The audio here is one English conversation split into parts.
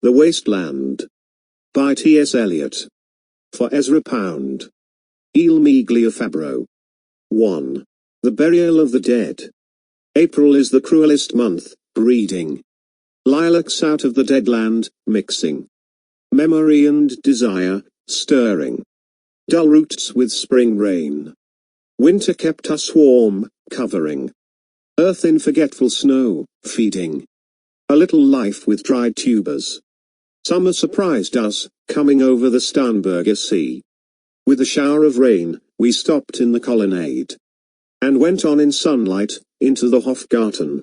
The Wasteland. By T.S.Eliot. For Ezra Pound. Il Miglio Fabbro. 1. The Burial of the Dead. April is the cruelest month, breeding lilacs out of the dead land, mixing memory and desire, stirring dull roots with spring rain. Winter kept us warm, covering earth in forgetful snow, feeding a little life with dried tubers. Summer surprised us, coming over the Starnberger Sea. With a shower of rain, we stopped in the colonnade and went on in sunlight, into the Hofgarten,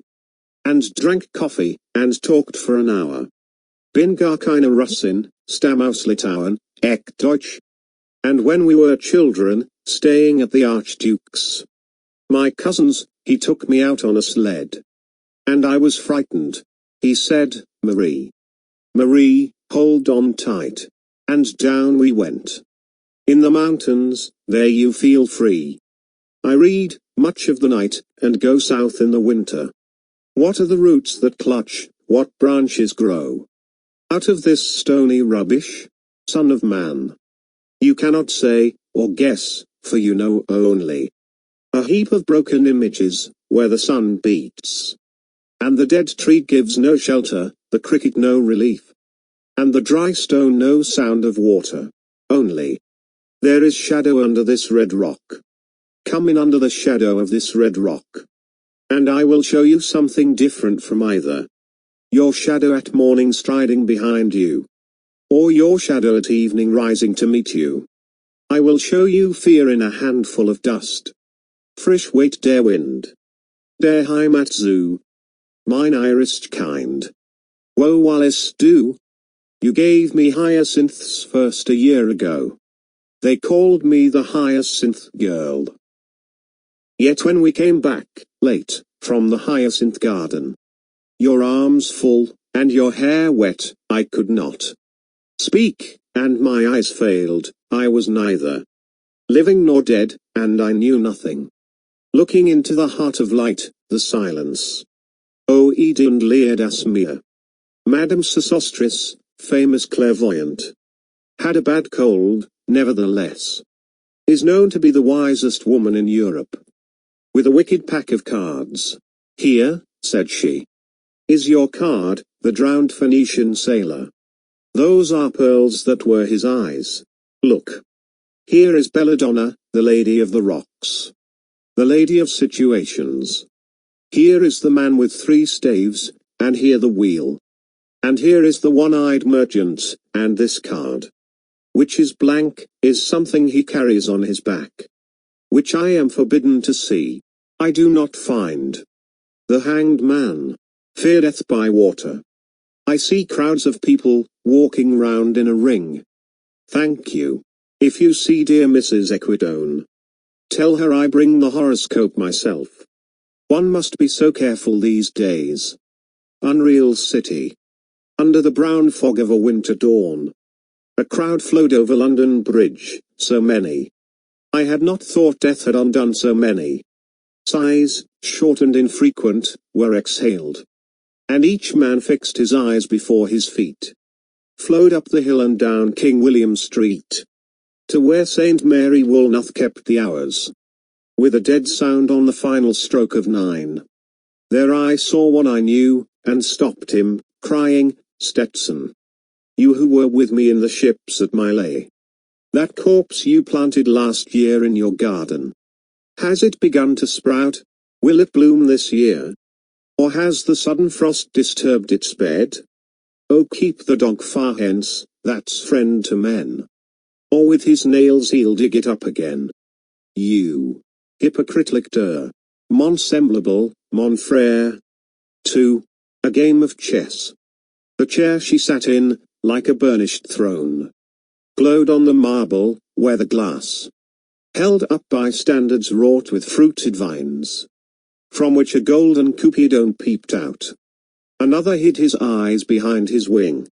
and drank coffee, and talked for an hour. Bin gar keine Russin, stamm aus Litauen, ek Deutsch. And when we were children, staying at the Archduke's, my cousin's, he took me out on a sled. And I was frightened. He said, Marie, Marie, hold on tight. And down we went. In the mountains, there you feel free. I read much of the night, and go south in the winter. What are the roots that clutch, what branches grow out of this stony rubbish? Son of man. You cannot say, or guess, for you know only a heap of broken images, where the sun beats, and the dead tree gives no shelter, the cricket no relief, and the dry stone no sound of water. Only there is shadow under this red rock. Come in under the shadow of this red rock, and I will show you something different from either your shadow at morning striding behind you, or your shadow at evening rising to meet you. I will show you fear in a handful of dust. Frisch weht der Wind. Der Heimat zu. Mine Irish kind. Wo Wallace du? You gave me hyacinths first a year ago. They called me the hyacinth girl. Yet when we came back, late, from the hyacinth garden, your arms full, and your hair wet, I could not speak, and my eyes failed, I was neither living nor dead, and I knew nothing. Looking into the heart of light, the silence. O Eden leered as mere. Madame Sosostris, famous clairvoyant, had a bad cold, nevertheless is known to be the wisest woman in Europe. With a wicked pack of cards. Here, said she, is your card, the drowned Phoenician sailor. Those are pearls that were his eyes. Look. Here is Belladonna, the lady of the rocks. The lady of situations. Here is the man with 3 staves, and here the wheel. And here is the one-eyed merchant, and this card, which is blank, is something he carries on his back, which I am forbidden to see. I do not find. The hanged man. Fear death by water. I see crowds of people, walking round in a ring. Thank you. If you see dear Mrs. Equidone, tell her I bring the horoscope myself. One must be so careful these days. Unreal city. Under the brown fog of a winter dawn. A crowd flowed over London Bridge, so many. I had not thought death had undone so many. Sighs, short and infrequent, were exhaled. And each man fixed his eyes before his feet. Flowed up the hill and down King William Street, to where St. Mary Woolnoth kept the hours. With a dead sound on the final stroke of 9. There I saw one I knew, and stopped him, crying, Stetson. You who were with me in the ships at Mylay. That corpse you planted last year in your garden. Has it begun to sprout? Will it bloom this year? Or has the sudden frost disturbed its bed? Oh, keep the dog far hence, that's friend to men. Or with his nails he'll dig it up again. You hypocrite lictor. Mon semblable, mon frère. 2. A game of chess. The chair she sat in, like a burnished throne, glowed on the marble, where the glass, held up by standards wrought with fruited vines, from which a golden cupidon peeped out. Another hid his eyes behind his wing,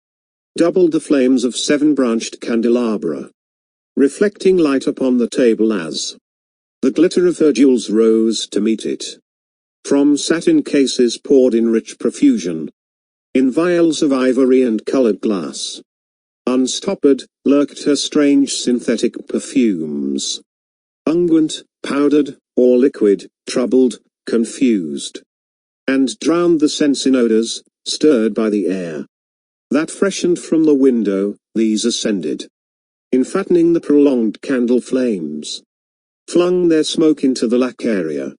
doubled the flames of 7-branched candelabra, reflecting light upon the table as the glitter of her jewels rose to meet it. From satin cases poured in rich profusion In vials of ivory and colored glass, unstoppered, lurked her strange synthetic perfumes. Unguent, powdered, or liquid, troubled, confused, and drowned the sense in odors, stirred by the air that freshened from the window. These ascended, enfattening the prolonged candle flames, flung their smoke into the lac area,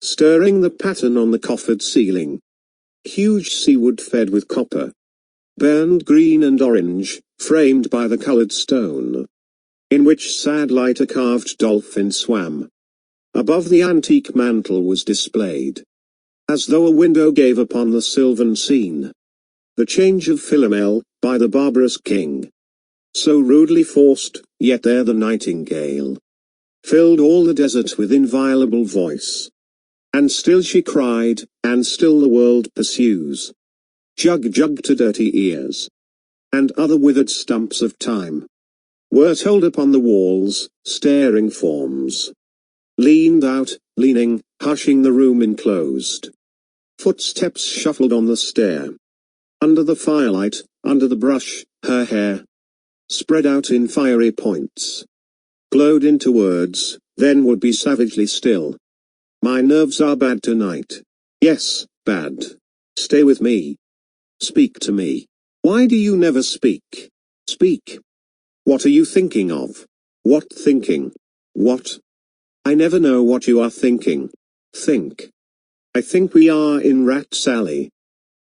stirring the pattern on the coffered ceiling. Huge seawood fed with copper, burned green and orange, framed by the colored stone, in which sad light a carved dolphin swam. Above the antique mantle was displayed, as though a window gave upon the sylvan scene, the change of Philomel, by the barbarous king. So rudely forced, yet there the nightingale filled all the desert with inviolable voice. And still she cried, and still the world pursues. Jug jug to dirty ears. And other withered stumps of time were told upon the walls, staring forms leaned out, leaning, hushing the room enclosed. Footsteps shuffled on the stair. Under the firelight, under the brush, her hair, spread out in fiery points, glowed into words, then would be savagely still. My nerves are bad tonight. Yes, bad. Stay with me. Speak to me. Why do you never speak? Speak. What are you thinking of? What thinking? What? I never know what you are thinking. Think. I think we are in Rat's Alley,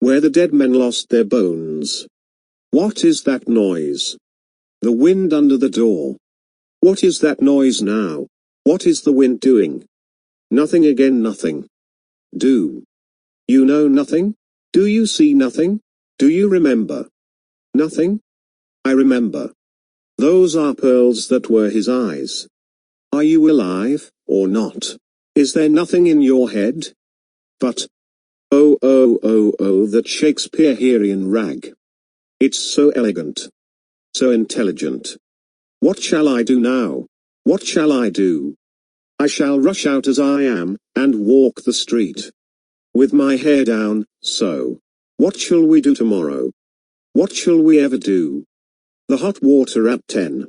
where the dead men lost their bones. What is that noise? The wind under the door. What is that noise now? What is the wind doing? Nothing again, nothing. Do you know nothing? Do you see nothing? Do you remember nothing? I remember. Those are pearls that were his eyes. Are you alive, or not? Is there nothing in your head? But, oh, that Shakespearean rag. It's so elegant. So intelligent. What shall I do now? What shall I do? I shall rush out as I am, and walk the street, with my hair down, so. What shall we do tomorrow? What shall we ever do? The hot water at 10.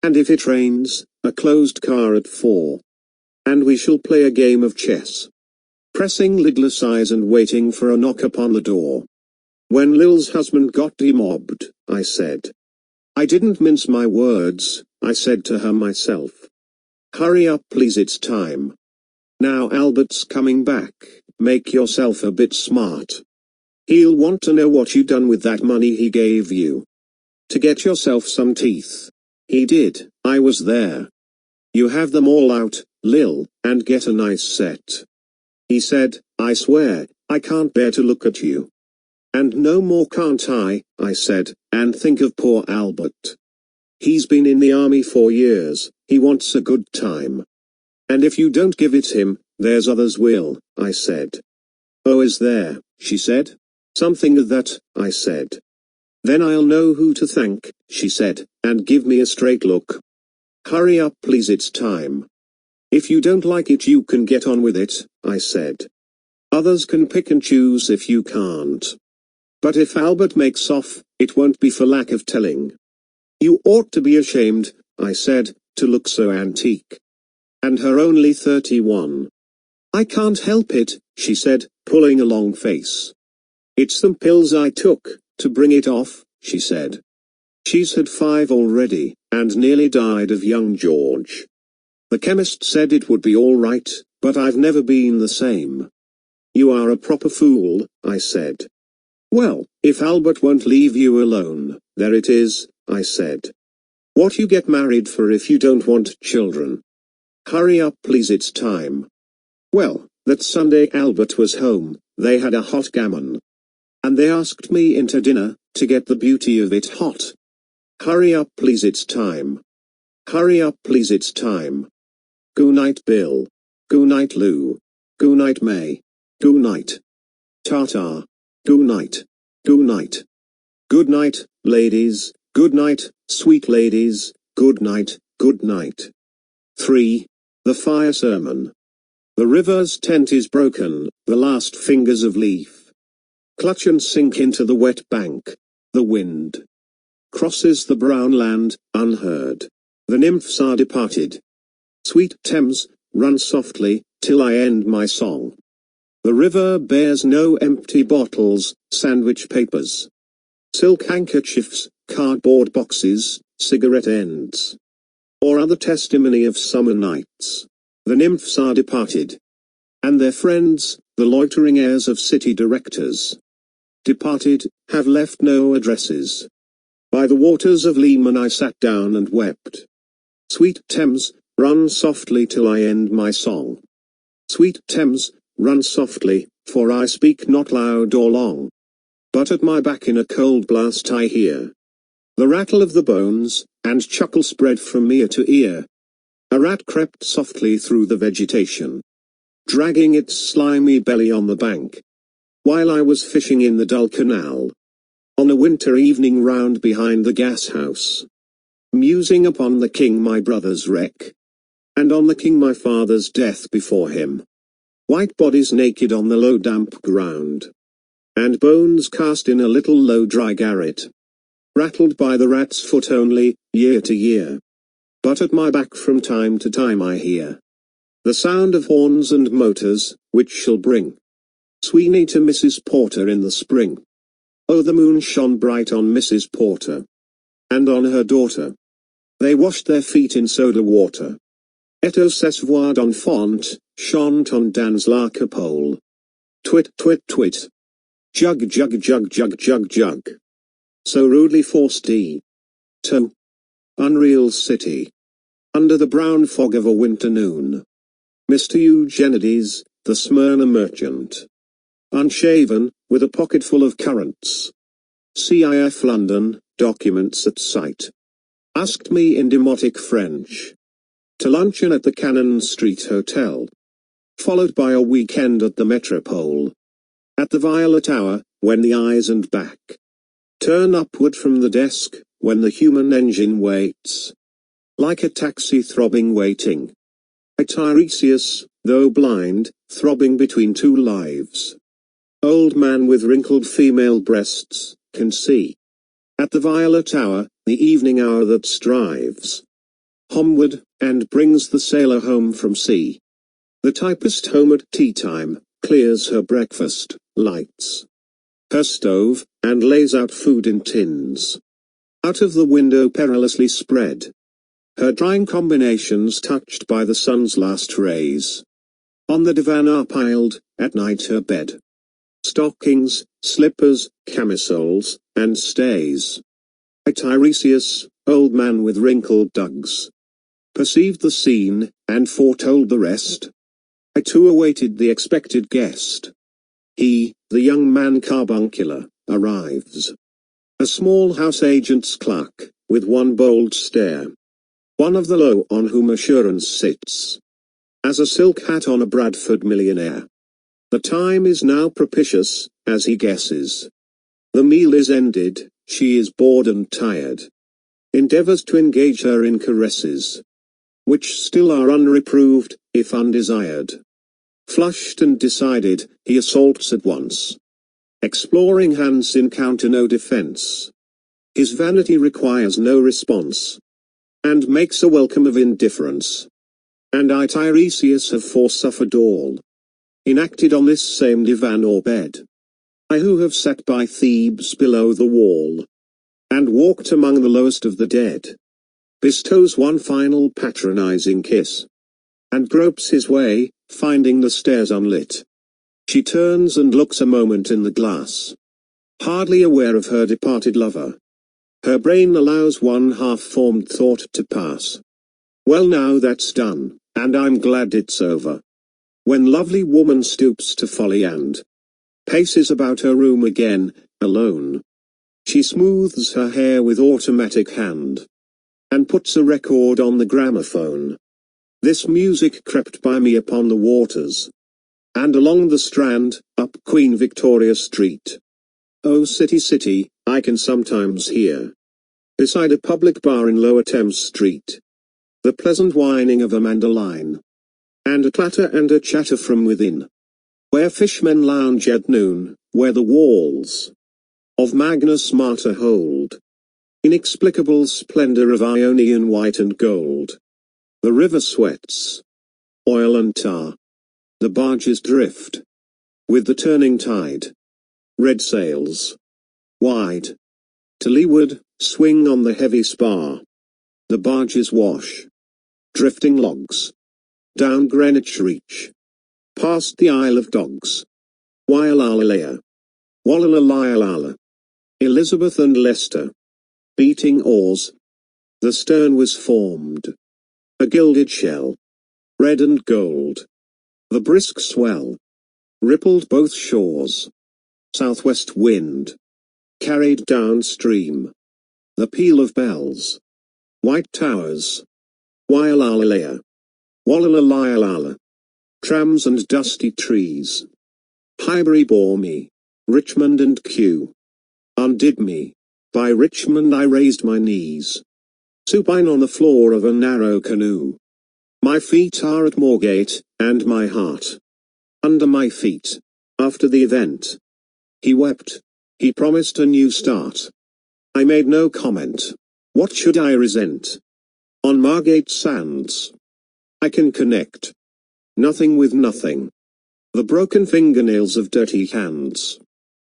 And if it rains, a closed car at 4. And we shall play a game of chess, pressing lidless eyes and waiting for a knock upon the door. When Lil's husband got demobbed, I said. I didn't mince my words, I said to her myself. Hurry up please, it's time. Now Albert's coming back, make yourself a bit smart. He'll want to know what you done with that money he gave you. To get yourself some teeth. He did, I was there. You have them all out, Lil, and get a nice set. He said, I swear, I can't bear to look at you. And no more can't I said, and think of poor Albert. He's been in the army 4 years, he wants a good time. And if you don't give it him, there's others will, I said. Oh, is there, she said. Something of that, I said. Then I'll know who to thank, she said, and give me a straight look. Hurry up please, it's time. If you don't like it you can get on with it, I said. Others can pick and choose if you can't. But if Albert makes off, it won't be for lack of telling. You ought to be ashamed, I said, to look so antique. And her only 31. I can't help it, she said, pulling a long face. It's them pills I took, to bring it off, she said. She's had 5 already, and nearly died of young George. The chemist said it would be all right, but I've never been the same. You are a proper fool, I said. Well, if Albert won't leave you alone, there it is, I said. What you get married for if you don't want children? Hurry up please, it's time. Well, that Sunday Albert was home, they had a hot gammon. And they asked me into dinner, to get the beauty of it hot. Hurry up please, it's time. Hurry up please, it's time. Good night Bill. Good night Lou. Good night May. Good night. Ta-ta. Good night. Good night. Good night, ladies. Good night, sweet ladies. Good night, good night. 3. The Fire Sermon. The river's tent is broken, the last fingers of leaf clutch and sink into the wet bank. The wind crosses the brown land, unheard. The nymphs are departed. Sweet Thames, run softly, till I end my song. The river bears no empty bottles, sandwich papers, silk handkerchiefs, cardboard boxes, cigarette ends, or other testimony of summer nights. The nymphs are departed. And their friends, the loitering heirs of city directors, departed, have left no addresses. By the waters of Leman I sat down and wept. Sweet Thames, run softly till I end my song. Sweet Thames, run softly, for I speak not loud or long. But at my back in a cold blast I hear the rattle of the bones, and chuckle spread from ear to ear. A rat crept softly through the vegetation, dragging its slimy belly on the bank, while I was fishing in the dull canal, on a winter evening round behind the gas house, musing upon the king my brother's wreck, and on the king my father's death before him. White bodies naked on the low damp ground, and bones cast in a little low dry garret, rattled by the rat's foot only, year to year. But at my back from time to time I hear the sound of horns and motors, which shall bring Sweeney to Mrs. Porter in the spring. Oh, the moon shone bright on Mrs. Porter, and on her daughter. They washed their feet in soda water. Et au s'esvoir d'enfant, chant on dans la coupole. Twit twit twit. Jug jug jug jug jug jug. So rudely forced to unreal city, under the brown fog of a winter noon. Mr. Eugenides, the Smyrna merchant, unshaven, with a pocket full of currants, CIF London, documents at sight, asked me in demotic French to luncheon at the Cannon Street Hotel, followed by a weekend at the Metropole. At the Violet Hour, when the eyes and back turn upward from the desk, when the human engine waits, like a taxi throbbing waiting. A Tiresias, though blind, throbbing between two lives. Old man with wrinkled female breasts, can see. At the violet hour, the evening hour that strives homeward, and brings the sailor home from sea. The typist home at tea time, clears her breakfast, lights her stove, and lays out food in tins. Out of the window perilously spread, her drying combinations touched by the sun's last rays. On the divan are piled, at night her bed, stockings, slippers, camisoles, and stays. A Tiresias, old man with wrinkled dugs, perceived the scene, and foretold the rest. I too awaited the expected guest. He, the young man carbuncular, arrives. A small house agent's clerk, with one bold stare. One of the low on whom assurance sits, as a silk hat on a Bradford millionaire. The time is now propitious, as he guesses. The meal is ended, she is bored and tired. Endeavors to engage her in caresses, which still are unreproved, if undesired. Flushed and decided, he assaults at once. Exploring hands encounter no defense. His vanity requires no response, and makes a welcome of indifference. And I Tiresias have forsuffered all, enacted on this same divan or bed. I who have sat by Thebes below the wall, and walked among the lowest of the dead, bestows one final patronizing kiss, and gropes his way, finding the stairs unlit. She turns and looks a moment in the glass, hardly aware of her departed lover. Her brain allows one half-formed thought to pass. Well, now that's done, and I'm glad it's over. When lovely woman stoops to folly and paces about her room again, alone. She smooths her hair with automatic hand, and puts a record on the gramophone. This music crept by me upon the waters, and along the Strand, up Queen Victoria Street. Oh city city, I can sometimes hear, beside a public bar in Lower Thames Street, the pleasant whining of a mandolin, and a clatter and a chatter from within, where fishmen lounge at noon, where the walls of Magnus Martyr hold inexplicable splendor of Ionian white and gold. The river sweats oil and tar. The barges drift with the turning tide. Red sails, wide to leeward, swing on the heavy spar. The barges wash drifting logs down Greenwich Reach, past the Isle of Dogs. Wailalala, Wallalalala, Elizabeth and Leicester, beating oars. The stern was formed a gilded shell, red and gold. The brisk swell rippled both shores. Southwest wind carried downstream the peal of bells. White towers, Wailalala, Wallalalala, trams and dusty trees. Highbury bore me, Richmond and Kew undid me. By Richmond I raised my knees, supine on the floor of a narrow canoe. My feet are at Moorgate, and my heart under my feet. After the event, he wept. He promised a new start. I made no comment. What should I resent? On Margate sands, I can connect nothing with nothing. The broken fingernails of dirty hands.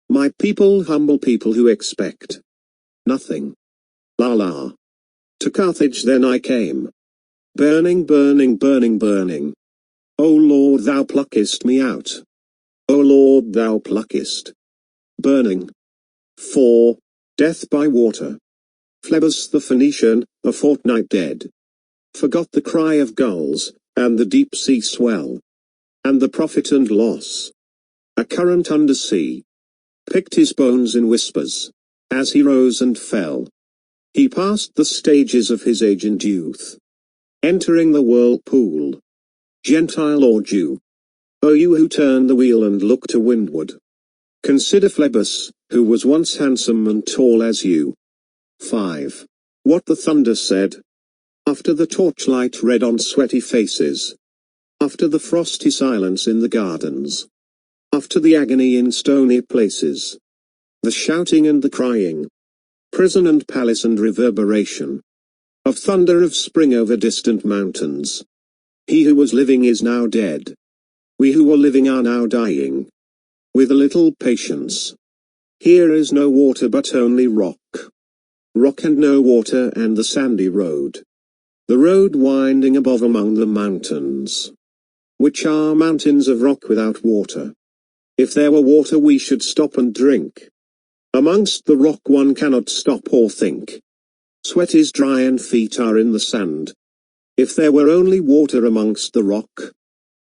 My people, humble people who expect nothing. La la. To Carthage then I came. Burning, burning, burning, burning. O Lord, thou pluckest me out. O Lord, thou pluckest. Burning. 4. Death by water. Phlebas the Phoenician, a fortnight dead, forgot the cry of gulls, and the deep sea swell, and the profit and loss. A current under sea picked his bones in whispers, as he rose and fell. He passed the stages of his age and youth, entering the whirlpool, Gentile or Jew. O you who turn the wheel and look to windward, consider Phlebas, who was once handsome and tall as you. 5. What the thunder said. After the torchlight red on sweaty faces. After the frosty silence in the gardens. After the agony in stony places. The shouting and the crying. Prison and palace and reverberation. Of thunder of spring over distant mountains. He who was living is now dead. We who were living are now dying. With a little patience. Here is no water but only rock. Rock and no water and the sandy road. The road winding above among the mountains. Which are mountains of rock without water. If there were water we should stop and drink. Amongst the rock one cannot stop or think. Sweat is dry and feet are in the sand. If there were only water amongst the rock.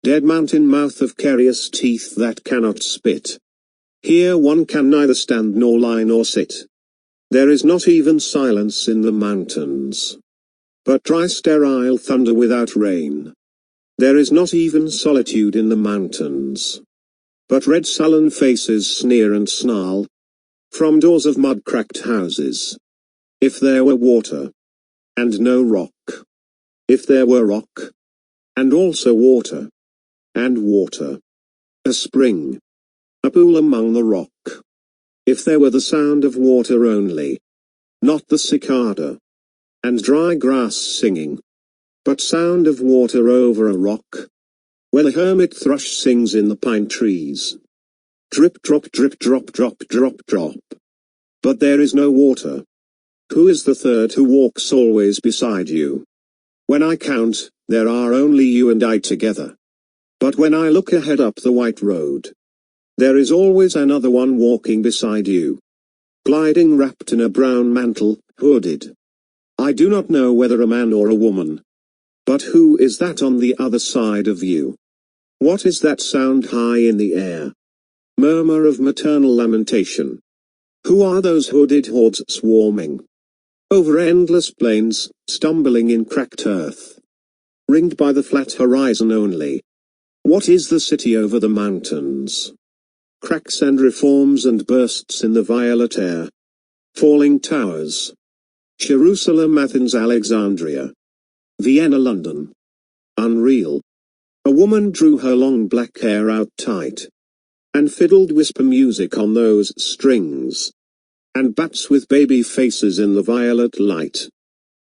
Dead mountain mouth of carious teeth that cannot spit. Here one can neither stand nor lie nor sit. There is not even silence in the mountains, but dry sterile thunder without rain. There is not even solitude in the mountains, but red sullen faces sneer and snarl from doors of mud-cracked houses. If there were water, and no rock. If there were rock, and also water, and water. A spring, a pool among the rock. If there were the sound of water only, not the cicada, and dry grass singing, but sound of water over a rock, where the hermit thrush sings in the pine trees. Drip drop drip drop drop drop drop. But there is no water. Who is the third who walks always beside you? When I count, there are only you and I together. But when I look ahead up the white road, there is always another one walking beside you. Gliding wrapped in a brown mantle, hooded. I do not know whether a man or a woman. But who is that on the other side of you? What is that sound high in the air? Murmur of maternal lamentation. Who are those hooded hordes swarming over endless plains, stumbling in cracked earth, ringed by the flat horizon only? What is the city over the mountains? Cracks and reforms and bursts in the violet air. Falling towers. Jerusalem, Athens, Alexandria. Vienna, London. Unreal. A woman drew her long black hair out tight, and fiddled whisper music on those strings. And bats with baby faces in the violet light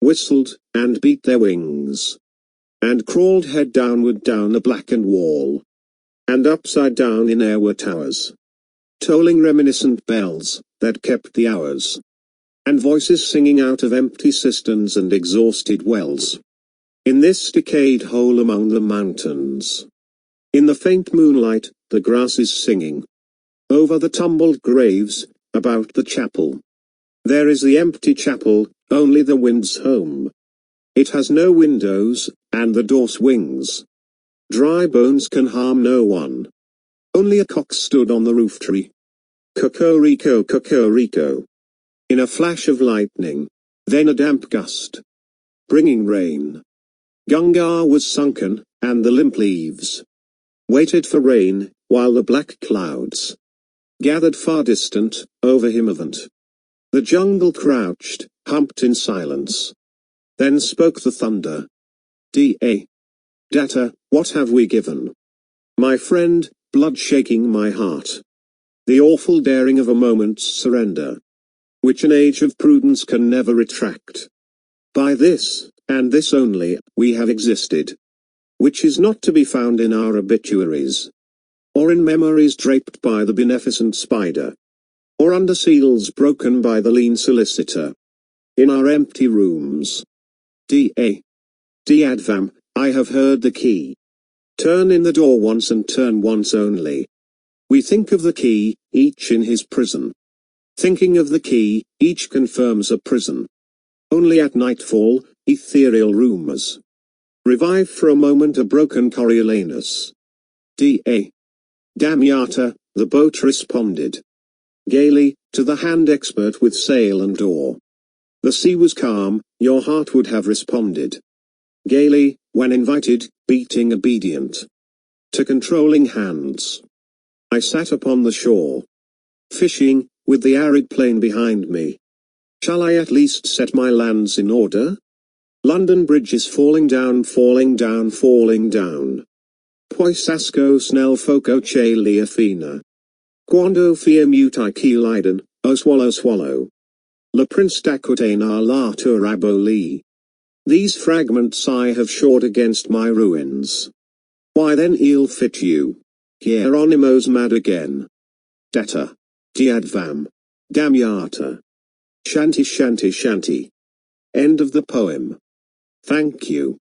whistled, and beat their wings, and crawled head downward down the blackened wall. And upside down in air were towers, tolling reminiscent bells, that kept the hours. And voices singing out of empty cisterns and exhausted wells. In this decayed hole among the mountains. In the faint moonlight, the grass is singing. Over the tumbled graves, about the chapel. There is the empty chapel, only the wind's home. It has no windows, and the door swings. Dry bones can harm no one. Only a cock stood on the roof tree. Cocorico, cocorico. In a flash of lightning. Then a damp gust. Bringing rain. Gunga was sunken, and the limp leaves waited for rain, while the black clouds gathered far distant, over Himavant. The jungle crouched, humped in silence. Then spoke the thunder. Da. Data, what have we given? My friend, blood shaking my heart. The awful daring of a moment's surrender, which an age of prudence can never retract. By this, and this only, we have existed, which is not to be found in our obituaries, or in memories draped by the beneficent spider, or under seals broken by the lean solicitor. In our empty rooms. D.A. Diadvam, I have heard the key. Turn in the door once and turn once only. We think of the key, each in his prison. Thinking of the key, each confirms a prison. Only at nightfall, ethereal rumors revive for a moment a broken Coriolanus. D.A. Damiata, the boat responded gaily, to the hand expert with sail and oar. The sea was calm, your heart would have responded gaily, when invited, beating obedient to controlling hands. I sat upon the shore, fishing, with the arid plain behind me. Shall I at least set my lands in order? London Bridge is falling down, falling down, falling down. Poisasco snell foco che li Athena. Quando fia mutai ki Leiden, o swallow swallow. Le prince d'Aquitaine la turaboli. These fragments I have shored against my ruins. Why then ill fit you. Hieronymo's mad again. Detta. Diadvam. Damiata. Shanty shanty shanty. End of the poem. Thank you.